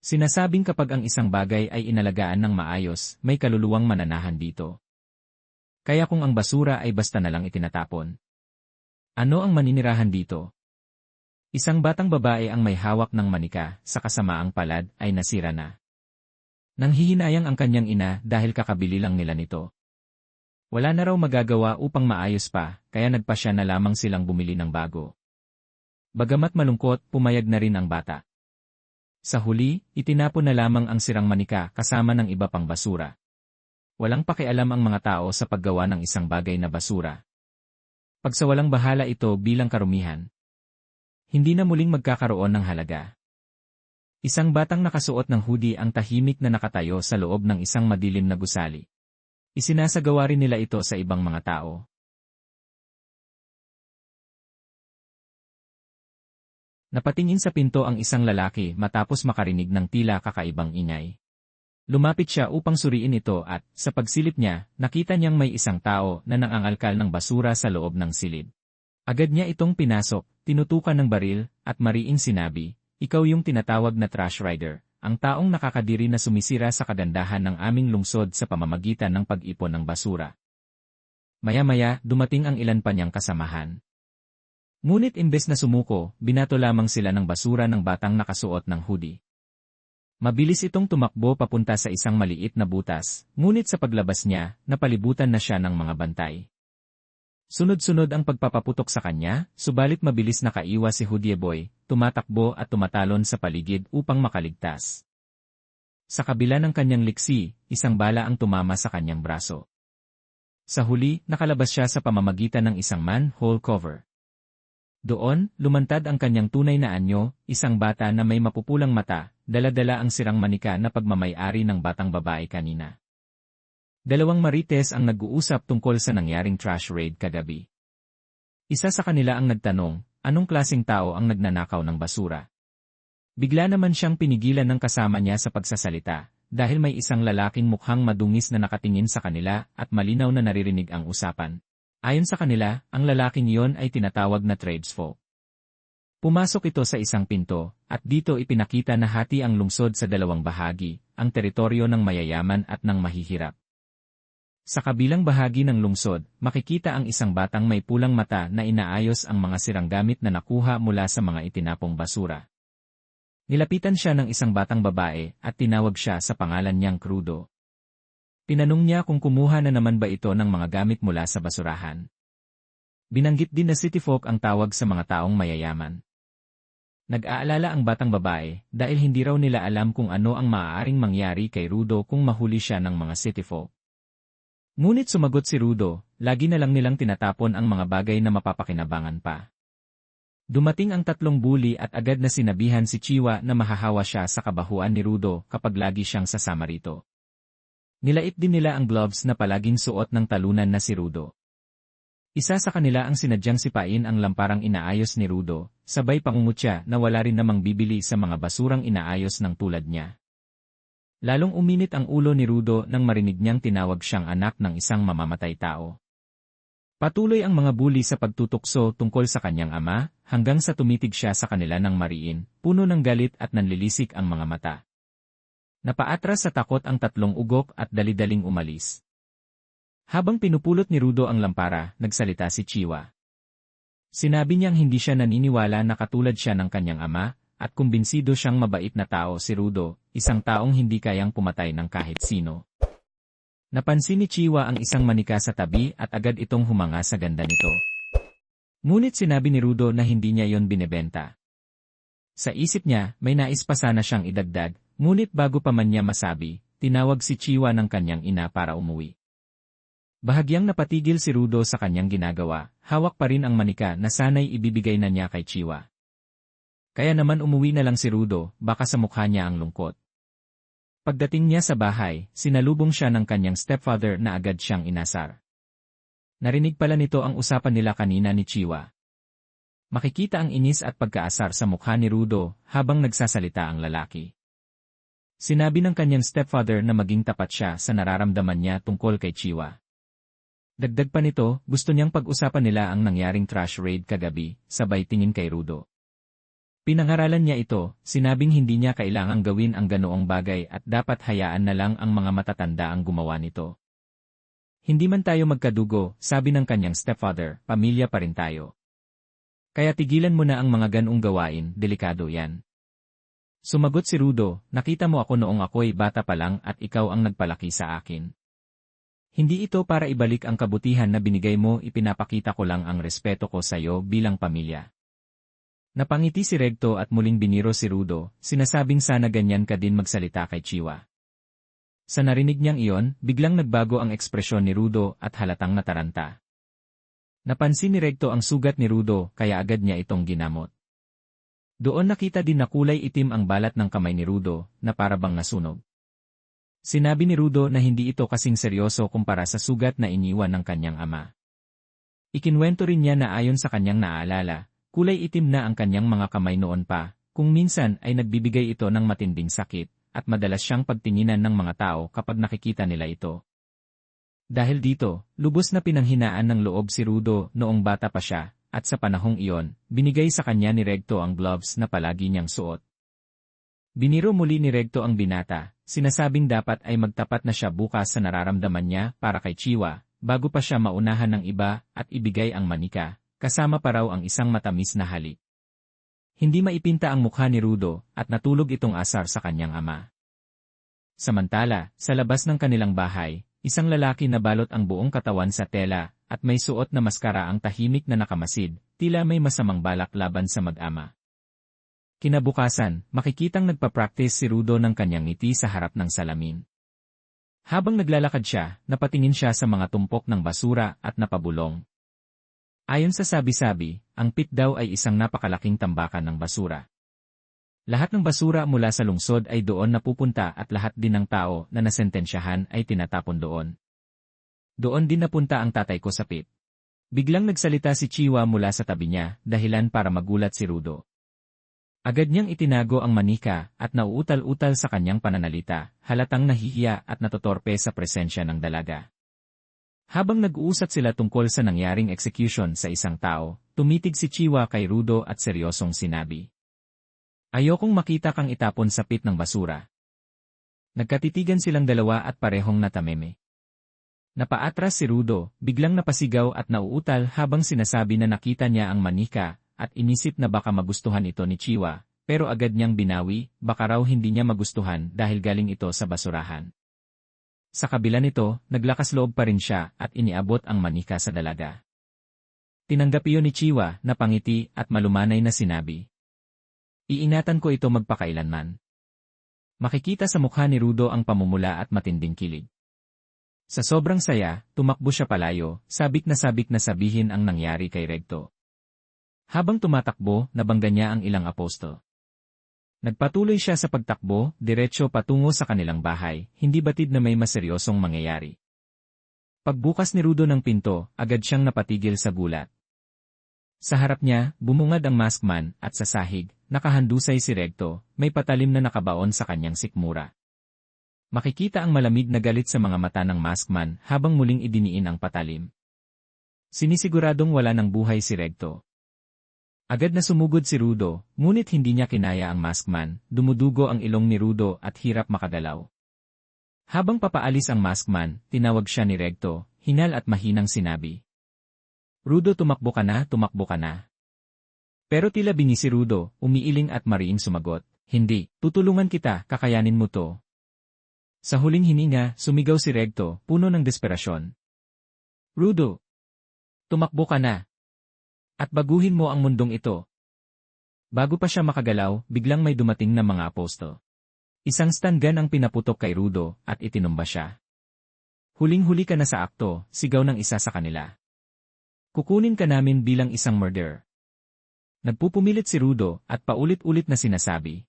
Sinasabing kapag ang isang bagay ay inalagaan ng maayos, may kaluluwang mananahan dito. Kaya kung ang basura ay basta na lang itinatapon, ano ang maninirahan dito? Isang batang babae ang may hawak ng manika, sa kasamaang palad, ay nasira na. Nanghihinayang ang kanyang ina dahil kakabili lang nila nito. Wala na raw magagawa upang maayos pa, kaya nagpasya na lamang silang bumili ng bago. Bagamat malungkot, pumayag na rin ang bata. Sa huli, itinapon na lamang ang sirang manika kasama ng iba pang basura. Walang pakialam ang mga tao sa paggawa ng isang bagay na basura. Pagsawalang bahala ito bilang karumihan. Hindi na muling magkakaroon ng halaga. Isang batang nakasuot ng hoodie ang tahimik na nakatayo sa loob ng isang madilim na gusali. Isinasagawa rin nila ito sa ibang mga tao. Napatingin sa pinto ang isang lalaki matapos makarinig ng tila kakaibang ingay. Lumapit siya upang suriin ito at, sa pagsilip niya, nakita niyang may isang tao na nangangalkal ng basura sa loob ng silid. Agad niya itong pinasok, tinutukan ng baril, at mariing sinabi, "Ikaw yung tinatawag na trash rider, ang taong nakakadiri na sumisira sa kagandahan ng aming lungsod sa pamamagitan ng pag-ipon ng basura." Maya-maya, dumating ang ilan pa niyang kasamahan. Ngunit imbes na sumuko, binato lamang sila ng basura ng batang nakasuot ng hoodie. Mabilis itong tumakbo papunta sa isang maliit na butas, ngunit sa paglabas niya, napalibutan na siya ng mga bantay. Sunod-sunod ang pagpapaputok sa kanya, subalit mabilis nakaiwas si Hoodie Boy, tumatakbo at tumatalon sa paligid upang makaligtas. Sa kabila ng kanyang liksi, isang bala ang tumama sa kanyang braso. Sa huli, nakalabas siya sa pamamagitan ng isang manhole cover. Doon, lumantad ang kanyang tunay na anyo, isang bata na may mapupulang mata, dala-dala ang sirang manika na pagmamay-ari ng batang babae kanina. Dalawang marites ang nag-uusap tungkol sa nangyaring trash raid kagabi. Isa sa kanila ang nagtanong, anong klaseng tao ang nagnanakaw ng basura? Bigla naman siyang pinigilan ng kasama niya sa pagsasalita, dahil may isang lalaking mukhang madungis na nakatingin sa kanila at malinaw na naririnig ang usapan. Ayon sa kanila, ang lalaking iyon ay tinatawag na tradesfolk. Pumasok ito sa isang pinto, at dito ipinakita na hati ang lungsod sa dalawang bahagi, ang teritoryo ng mayayaman at ng mahihirap. Sa kabilang bahagi ng lungsod, makikita ang isang batang may pulang mata na inaayos ang mga sirang gamit na nakuha mula sa mga itinapong basura. Nilapitan siya ng isang batang babae at tinawag siya sa pangalan niyang Crudo. Tinanong niya kung kumuha na naman ba ito ng mga gamit mula sa basurahan. Binanggit din na city folk ang tawag sa mga taong mayayaman. Nag-aalala ang batang babae dahil hindi raw nila alam kung ano ang maaaring mangyari kay Rudo kung mahuli siya ng mga city folk. Ngunit sumagot si Rudo, lagi na lang nilang tinatapon ang mga bagay na mapapakinabangan pa. Dumating ang tatlong bully at agad na sinabihan si Chiwa na mahahawa siya sa kabahuan ni Rudo kapag lagi siyang sasama rito. Nilait din nila ang gloves na palaging suot ng talunan na si Rudo. Isa sa kanila ang sinadyang sipain ang lamparang inaayos ni Rudo, sabay pangungutya na wala rin namang bibili sa mga basurang inaayos ng tulad niya. Lalong uminit ang ulo ni Rudo nang marinig niyang tinawag siyang anak ng isang mamamatay tao. Patuloy ang mga bully sa pagtutukso tungkol sa kanyang ama, hanggang sa tumitig siya sa kanila ng mariin, puno ng galit at nanlilisik ang mga mata. Napaatras sa takot ang tatlong ugok at dali-daling umalis. Habang pinupulot ni Rudo ang lampara, nagsalita si Chiwa. Sinabi niyang hindi siya naniniwala na katulad siya ng kanyang ama, at kumbinsido siyang mabait na tao si Rudo, isang taong hindi kayang pumatay ng kahit sino. Napansin ni Chiwa ang isang manika sa tabi at agad itong humanga sa ganda nito. Ngunit sinabi ni Rudo na hindi niya yon binebenta. Sa isip niya, may nais pa sana siyang idagdag. Ngunit bago pa man niya masabi, tinawag si Chiwa ng kanyang ina para umuwi. Bahagyang napatigil si Rudo sa kanyang ginagawa, hawak pa rin ang manika na sana'y ibibigay na niya kay Chiwa. Kaya naman umuwi na lang si Rudo, baka sa mukha niya ang lungkot. Pagdating niya sa bahay, sinalubong siya ng kanyang stepfather na agad siyang inasar. Narinig pala nito ang usapan nila kanina ni Chiwa. Makikita ang inis at pagkaasar sa mukha ni Rudo habang nagsasalita ang lalaki. Sinabi ng kanyang stepfather na maging tapat siya sa nararamdaman niya tungkol kay Chiwa. Dagdag pa nito, gusto niyang pag-usapan nila ang nangyaring trash raid kagabi, sabay tingin kay Rudo. Pinangaralan niya ito, sinabing hindi niya kailangang gawin ang ganoong bagay at dapat hayaan na lang ang mga matatanda ang gumawa nito. Hindi man tayo magkadugo, sabi ng kanyang stepfather, pamilya pa rin tayo. Kaya tigilan mo na ang mga ganoong gawain, delikado yan. Sumagot si Rudo, nakita mo ako noong ako'y bata pa lang at ikaw ang nagpalaki sa akin. Hindi ito para ibalik ang kabutihan na binigay mo, ipinapakita ko lang ang respeto ko sa iyo bilang pamilya. Napangiti si Recto at muling biniro si Rudo, sinasabing sana ganyan ka din magsalita kay Chiwa. Sa narinig niyang iyon, biglang nagbago ang ekspresyon ni Rudo at halatang nataranta. Napansin ni Recto ang sugat ni Rudo kaya agad niya itong ginamot. Doon nakita din na kulay itim ang balat ng kamay ni Rudo na para bang nasunog. Sinabi ni Rudo na hindi ito kasing seryoso kumpara sa sugat na iniwan ng kanyang ama. Ikinwento rin niya na ayon sa kanyang naaalala, kulay itim na ang kanyang mga kamay noon pa, kung minsan ay nagbibigay ito ng matinding sakit, at madalas siyang pagtinginan ng mga tao kapag nakikita nila ito. Dahil dito, lubos na pinanghinaan ng loob si Rudo noong bata pa siya, at sa panahong iyon, binigay sa kanya ni Recto ang gloves na palagi niyang suot. Biniro muli ni Recto ang binata, sinasabing dapat ay magtapat na siya bukas sa nararamdaman niya para kay Chiwa, bago pa siya maunahan ng iba at ibigay ang manika. Kasama pa raw ang isang matamis na halik. Hindi maipinta ang mukha ni Rudo at natulog itong asar sa kanyang ama. Samantala, sa labas ng kanilang bahay, isang lalaki na balot ang buong katawan sa tela at may suot na maskara ang tahimik na nakamasid, tila may masamang balak laban sa mag-ama. Kinabukasan, makikitang nagpa-practice si Rudo ng kanyang ngiti sa harap ng salamin. Habang naglalakad siya, napatingin siya sa mga tumpok ng basura at napabulong. Ayon sa sabi-sabi, ang pit daw ay isang napakalaking tambakan ng basura. Lahat ng basura mula sa lungsod ay doon napupunta at lahat din ng tao na nasentensyahan ay tinatapon doon. Doon din napunta ang tatay ko sa pit. Biglang nagsalita si Chiwa mula sa tabi niya, dahilan para magulat si Rudo. Agad niyang itinago ang manika at nauutal-utal sa kanyang pananalita, halatang nahihiya at natotorpe sa presensya ng dalaga. Habang nag-uusap sila tungkol sa nangyaring execution sa isang tao, tumitig si Chiwa kay Rudo at seryosong sinabi. Ayokong makita kang itapon sa pit ng basura. Nagkatitigan silang dalawa at parehong natameme. Napaatras si Rudo, biglang napasigaw at nauutal habang sinasabi na nakita niya ang manika at inisip na baka magustuhan ito ni Chiwa, pero agad niyang binawi, baka raw hindi niya magustuhan dahil galing ito sa basurahan. Sa kabila nito, naglakas loob pa rin siya at iniabot ang manika sa dalaga. Tinanggap iyon ni Chiwa na pangiti at malumanay na sinabi. Iingatan ko ito magpakailanman. Makikita sa mukha ni Rudo ang pamumula at matinding kilig. Sa sobrang saya, tumakbo siya palayo, sabik na sabihin ang nangyari kay Recto. Habang tumatakbo, nabangga niya ang ilang apostol. Nagpatuloy siya sa pagtakbo, diretso patungo sa kanilang bahay, hindi batid na may maseryosong mangyayari. Pagbukas ni Rudo ng pinto, agad siyang napatigil sa gulat. Sa harap niya, bumungad ang maskman, at sa sahig, nakahandusay si Recto, may patalim na nakabaon sa kanyang sikmura. Makikita ang malamig na galit sa mga mata ng maskman habang muling idiniin ang patalim. Sinisiguradong wala ng buhay si Recto. Agad na sumugod si Rudo, ngunit hindi niya kinaya ang maskman, dumudugo ang ilong ni Rudo at hirap makagalaw. Habang papaalis ang maskman, tinawag siya ni Recto, hinal at mahinang sinabi. Rudo, tumakbo ka na, tumakbo ka na. Pero tila bingi si Rudo, umiiling at mariing sumagot, hindi, tutulungan kita, kakayanin mo to. Sa huling hininga, sumigaw si Recto, puno ng desperasyon. Rudo, tumakbo ka na. At baguhin mo ang mundong ito. Bago pa siya makagalaw, biglang may dumating na mga apostol. Isang stun gun ang pinaputok kay Rudo at itinumba siya. Huling-huli ka na sa akto, sigaw ng isa sa kanila. Kukunin ka namin bilang isang murderer. Nagpupumilit si Rudo at paulit-ulit na sinasabi.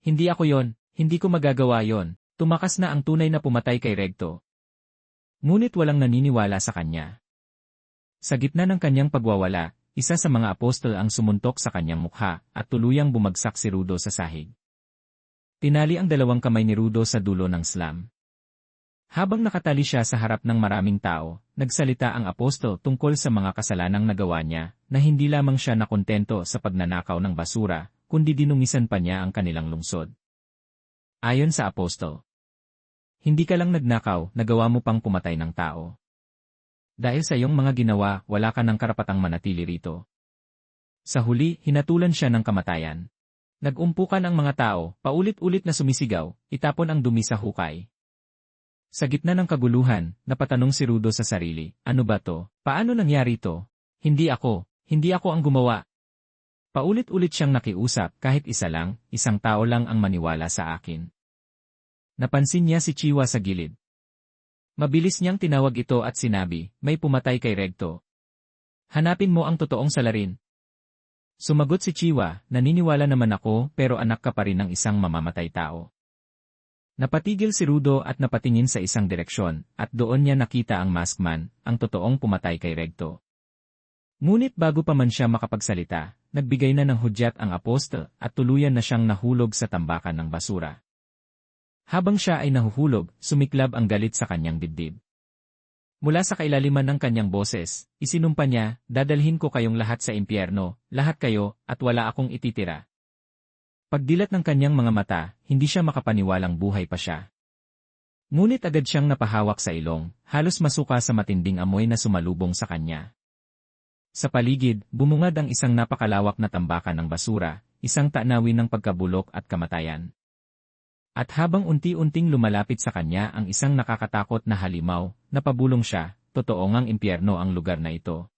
Hindi ako yon, hindi ko magagawa yon, tumakas na ang tunay na pumatay kay Recto. Ngunit walang naniniwala sa kanya. Sa gitna ng kanyang pagwawala, isa sa mga apostol ang sumuntok sa kanyang mukha at tuluyang bumagsak si Rudo sa sahig. Tinali ang dalawang kamay ni Rudo sa dulo ng slam. Habang nakatali siya sa harap ng maraming tao, nagsalita ang apostol tungkol sa mga kasalanang nagawa niya, na hindi lamang siya nakontento sa pagnanakaw ng basura, kundi dinumisan pa niya ang kanilang lungsod. Ayon sa apostol, hindi ka lang nagnakaw, nagawa mo pang pumatay ng tao. Dahil sa iyong mga ginawa, wala ka ng karapatang manatili rito. Sa huli, hinatulan siya ng kamatayan. Nag-umpukan ang mga tao, paulit-ulit na sumisigaw, itapon ang dumi sa hukay. Sa gitna ng kaguluhan, napatanong si Rudo sa sarili, ano ba to? Paano nangyari to? Hindi ako ang gumawa. Paulit-ulit siyang nakiusap kahit isang tao lang ang maniwala sa akin. Napansin niya si Chiwa sa gilid. Mabilis niyang tinawag ito at sinabi, may pumatay kay Recto. Hanapin mo ang totoong salarin. Sumagot si Chiwa, naniniwala naman ako pero anak ka pa rin ng isang mamamatay tao. Napatigil si Rudo at napatingin sa isang direksyon, at doon niya nakita ang maskman, ang totoong pumatay kay Recto. Ngunit bago pa man siya makapagsalita, nagbigay na ng hudyat ang apostol at tuluyan na siyang nahulog sa tambakan ng basura. Habang siya ay nahuhulog, sumiklab ang galit sa kanyang dibdib. Mula sa kailaliman ng kanyang boses, isinumpa niya, dadalhin ko kayong lahat sa impyerno, lahat kayo, at wala akong ititira. Pagdilat ng kanyang mga mata, hindi siya makapaniwalang buhay pa siya. Ngunit agad siyang napahawak sa ilong, halos masuka sa matinding amoy na sumalubong sa kanya. Sa paligid, bumungad ang isang napakalawak na tambakan ng basura, isang tanawin ng pagkabulok at kamatayan. At habang unti-unting lumalapit sa kanya ang isang nakakatakot na halimaw, napabulong siya, totoo ngang impyerno ang lugar na ito.